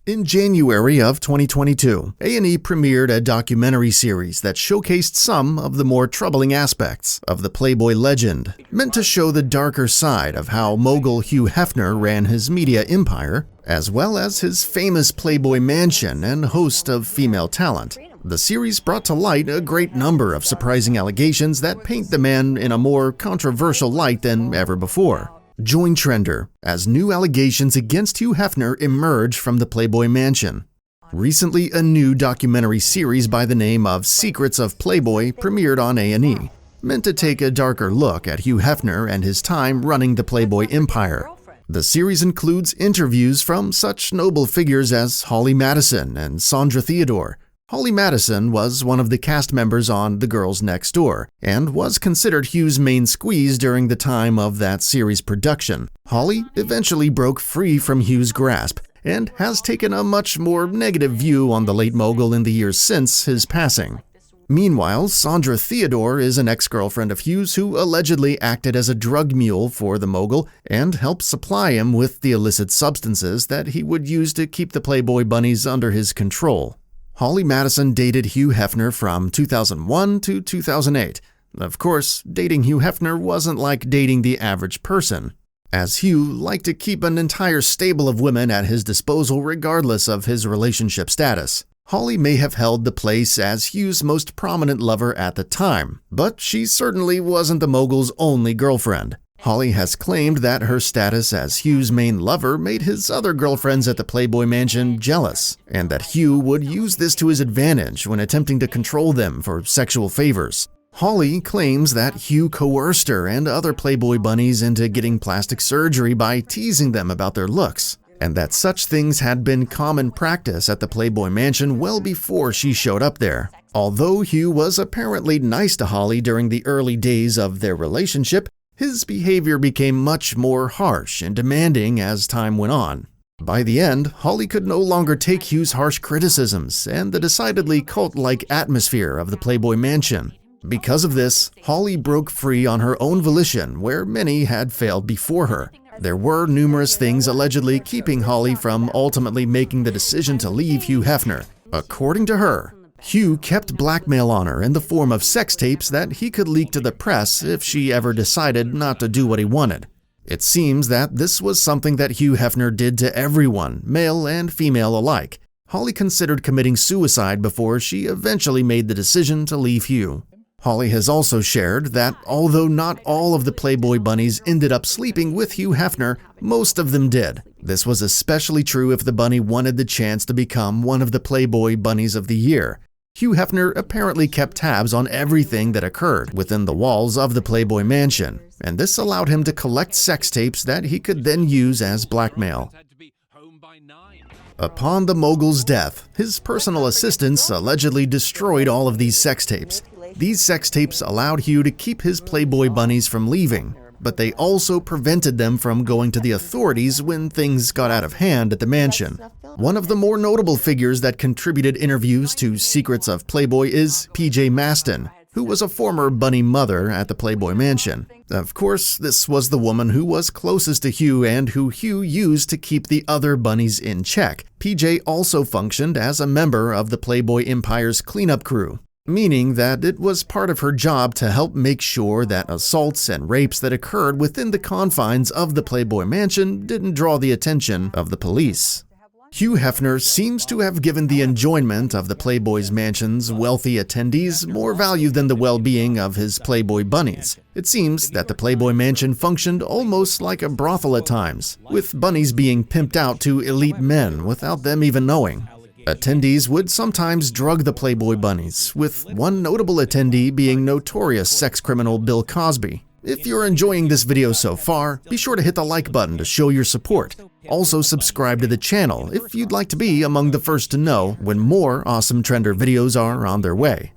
In January of 2022, A&E premiered a documentary series that showcased some of the more troubling aspects of the Playboy legend, meant to show the darker side of how mogul Hugh Hefner ran his media empire, as well as his famous Playboy Mansion and host of female talent. The series brought to light a great number of surprising allegations that paint the man in a more controversial light than ever before. Join Trender as new allegations against Hugh Hefner emerge from the Playboy Mansion. Recently, a new documentary series by the name of Secrets of Playboy premiered on A&E, meant to take a darker look at Hugh Hefner and his time running the Playboy empire. The series includes interviews from such notable figures as Holly Masten and Sondra Theodore. Holly Masten was one of the cast members on The Girls Next Door and was considered Hugh's main squeeze during the time of that series' production. Holly eventually broke free from Hugh's grasp and has taken a much more negative view on the late mogul in the years since his passing. Meanwhile, Sondra Theodore is an ex-girlfriend of Hugh's who allegedly acted as a drug mule for the mogul and helped supply him with the illicit substances that he would use to keep the Playboy bunnies under his control. Holly Masten dated Hugh Hefner from 2001 to 2008. Of course, dating Hugh Hefner wasn't like dating the average person, as Hugh liked to keep an entire stable of women at his disposal regardless of his relationship status. Holly may have held the place as Hugh's most prominent lover at the time, but she certainly wasn't the mogul's only girlfriend. Holly has claimed that her status as Hugh's main lover made his other girlfriends at the Playboy Mansion jealous, and that Hugh would use this to his advantage when attempting to control them for sexual favors. Holly claims that Hugh coerced her and other Playboy bunnies into getting plastic surgery by teasing them about their looks, and that such things had been common practice at the Playboy Mansion well before she showed up there. Although Hugh was apparently nice to Holly during the early days of their relationship, his behavior became much more harsh and demanding as time went on. By the end, Holly could no longer take Hugh's harsh criticisms and the decidedly cult-like atmosphere of the Playboy Mansion. Because of this, Holly broke free on her own volition where many had failed before her. There were numerous things allegedly keeping Holly from ultimately making the decision to leave Hugh Hefner. According to her, Hugh kept blackmail on her in the form of sex tapes that he could leak to the press if she ever decided not to do what he wanted. It seems that this was something that Hugh Hefner did to everyone, male and female alike. Holly considered committing suicide before she eventually made the decision to leave Hugh. Holly has also shared that although not all of the Playboy bunnies ended up sleeping with Hugh Hefner, most of them did. This was especially true if the bunny wanted the chance to become one of the Playboy Bunnies of the Year. Hugh Hefner apparently kept tabs on everything that occurred within the walls of the Playboy Mansion, and this allowed him to collect sex tapes that he could then use as blackmail. Upon the mogul's death, his personal assistants allegedly destroyed all of these sex tapes. These sex tapes allowed Hugh to keep his Playboy bunnies from leaving, but they also prevented them from going to the authorities when things got out of hand at the mansion. One of the more notable figures that contributed interviews to Secrets of Playboy is Masten, who was a former bunny mother at the Playboy Mansion. Of course, this was the woman who was closest to Hugh and who Hugh used to keep the other bunnies in check. PJ also functioned as a member of the Playboy Empire's cleanup crew, meaning that it was part of her job to help make sure that assaults and rapes that occurred within the confines of the Playboy Mansion didn't draw the attention of the police. Hugh Hefner seems to have given the enjoyment of the Playboy Mansion's wealthy attendees more value than the well-being of his Playboy bunnies. It seems that the Playboy Mansion functioned almost like a brothel at times, with bunnies being pimped out to elite men without them even knowing. Attendees would sometimes drug the Playboy bunnies, with one notable attendee being notorious sex criminal Bill Cosby. If you're enjoying this video so far, be sure to hit the like button to show your support. Also subscribe to the channel if you'd like to be among the first to know when more awesome Trender videos are on their way.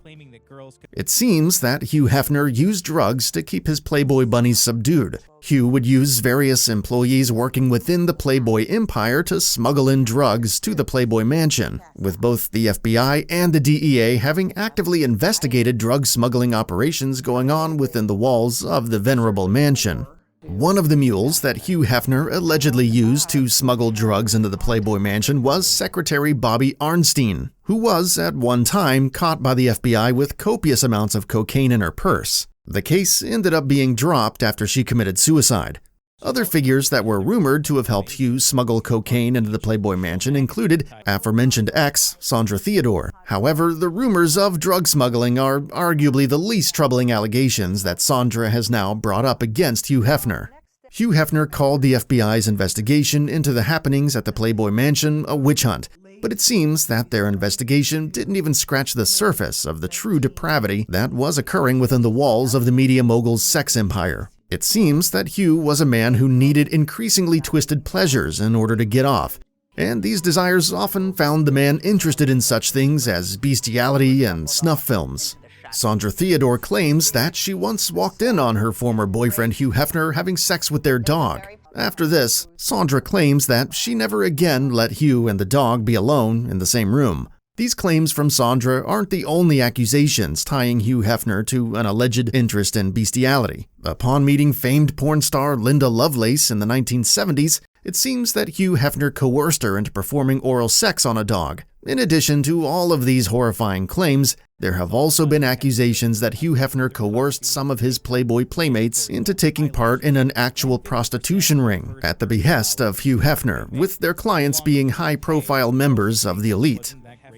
It seems that Hugh Hefner used drugs to keep his Playboy bunnies subdued. Hugh would use various employees working within the Playboy empire to smuggle in drugs to the Playboy Mansion, with both the FBI and the DEA having actively investigated drug smuggling operations going on within the walls of the venerable mansion. One of the mules that Hugh Hefner allegedly used to smuggle drugs into the Playboy Mansion was Secretary Bobby Arnstein, who was at one time caught by the FBI with copious amounts of cocaine in her purse. The case ended up being dropped after she committed suicide. Other figures that were rumored to have helped Hugh smuggle cocaine into the Playboy Mansion included aforementioned ex, Sondra Theodore. However, the rumors of drug smuggling are arguably the least troubling allegations that Sondra has now brought up against Hugh Hefner. Hugh Hefner called the FBI's investigation into the happenings at the Playboy Mansion a witch hunt, but it seems that their investigation didn't even scratch the surface of the true depravity that was occurring within the walls of the media mogul's sex empire. It seems that Hugh was a man who needed increasingly twisted pleasures in order to get off, and these desires often found the man interested in such things as bestiality and snuff films. Sondra Theodore claims that she once walked in on her former boyfriend Hugh Hefner having sex with their dog. After this, Sondra claims that she never again let Hugh and the dog be alone in the same room. These claims from Sondra aren't the only accusations tying Hugh Hefner to an alleged interest in bestiality. Upon meeting famed porn star Linda Lovelace in the 1970s, it seems that Hugh Hefner coerced her into performing oral sex on a dog. In addition to all of these horrifying claims, there have also been accusations that Hugh Hefner coerced some of his Playboy playmates into taking part in an actual prostitution ring at the behest of Hugh Hefner, with their clients being high-profile members of the elite.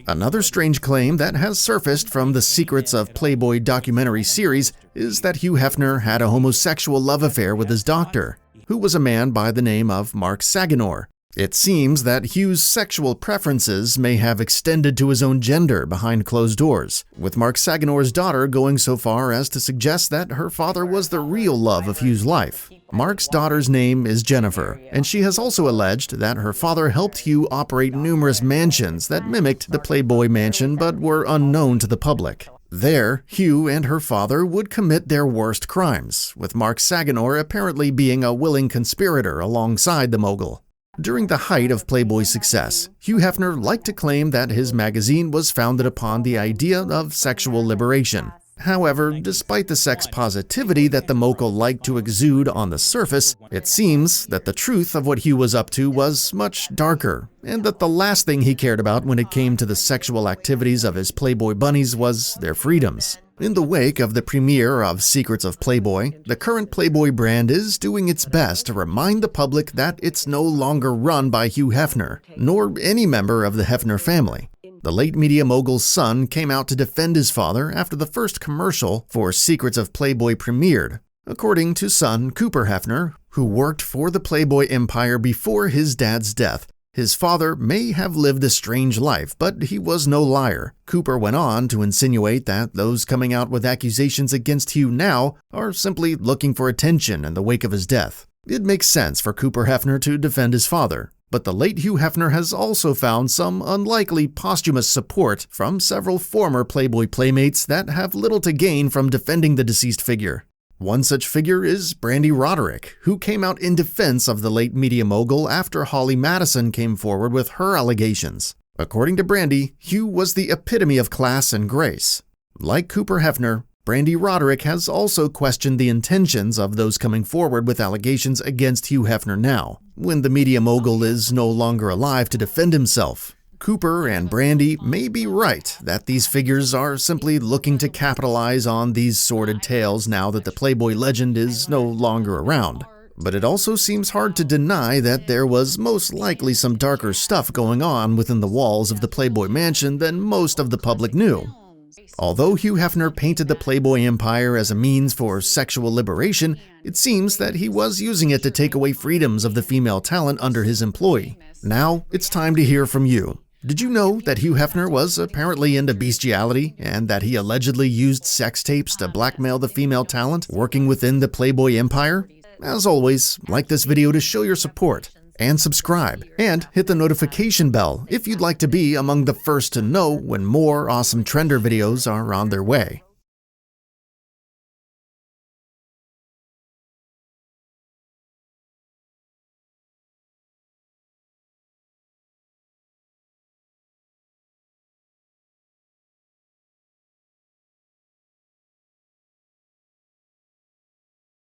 Another strange claim that has surfaced from the Secrets of Playboy documentary series is that Hugh Hefner had a homosexual love affair with his doctor, who was a man by the name of Mark Saganor. It seems that Hugh's sexual preferences may have extended to his own gender behind closed doors, with Mark Saganor's daughter going so far as to suggest that her father was the real love of Hugh's life. Mark's daughter's name is Jennifer, and she has also alleged that her father helped Hugh operate numerous mansions that mimicked the Playboy Mansion but were unknown to the public. There, Hugh and her father would commit their worst crimes, with Mark Saganor apparently being a willing conspirator alongside the mogul. During the height of Playboy's success, Hugh Hefner liked to claim that his magazine was founded upon the idea of sexual liberation. However, despite the sex positivity that the mogul liked to exude on the surface, it seems that the truth of what Hugh was up to was much darker, and that the last thing he cared about when it came to the sexual activities of his Playboy bunnies was their freedoms. In the wake of the premiere of Secrets of Playboy, the current Playboy brand is doing its best to remind the public that it's no longer run by Hugh Hefner, nor any member of the Hefner family. The late media mogul's son came out to defend his father after the first commercial for Secrets of Playboy premiered. According to son Cooper Hefner, who worked for the Playboy empire before his dad's death, his father may have lived a strange life, but he was no liar. Cooper went on to insinuate that those coming out with accusations against Hugh now are simply looking for attention in the wake of his death. It makes sense for Cooper Hefner to defend his father, but the late Hugh Hefner has also found some unlikely posthumous support from several former Playboy playmates that have little to gain from defending the deceased figure. One such figure is Brandy Roderick, who came out in defense of the late media mogul after Holly Madison came forward with her allegations. According to Brandy, Hugh was the epitome of class and grace. Like Cooper Hefner, Brandy Roderick has also questioned the intentions of those coming forward with allegations against Hugh Hefner now, when the media mogul is no longer alive to defend himself. Cooper and Brandy may be right that these figures are simply looking to capitalize on these sordid tales now that the Playboy legend is no longer around. But it also seems hard to deny that there was most likely some darker stuff going on within the walls of the Playboy Mansion than most of the public knew. Although Hugh Hefner painted the Playboy empire as a means for sexual liberation, it seems that he was using it to take away freedoms of the female talent under his employ. Now, it's time to hear from you. Did you know that Hugh Hefner was apparently into bestiality and that he allegedly used sex tapes to blackmail the female talent working within the Playboy empire? As always, like this video to show your support, and subscribe, and hit the notification bell if you'd like to be among the first to know when more awesome Trender videos are on their way.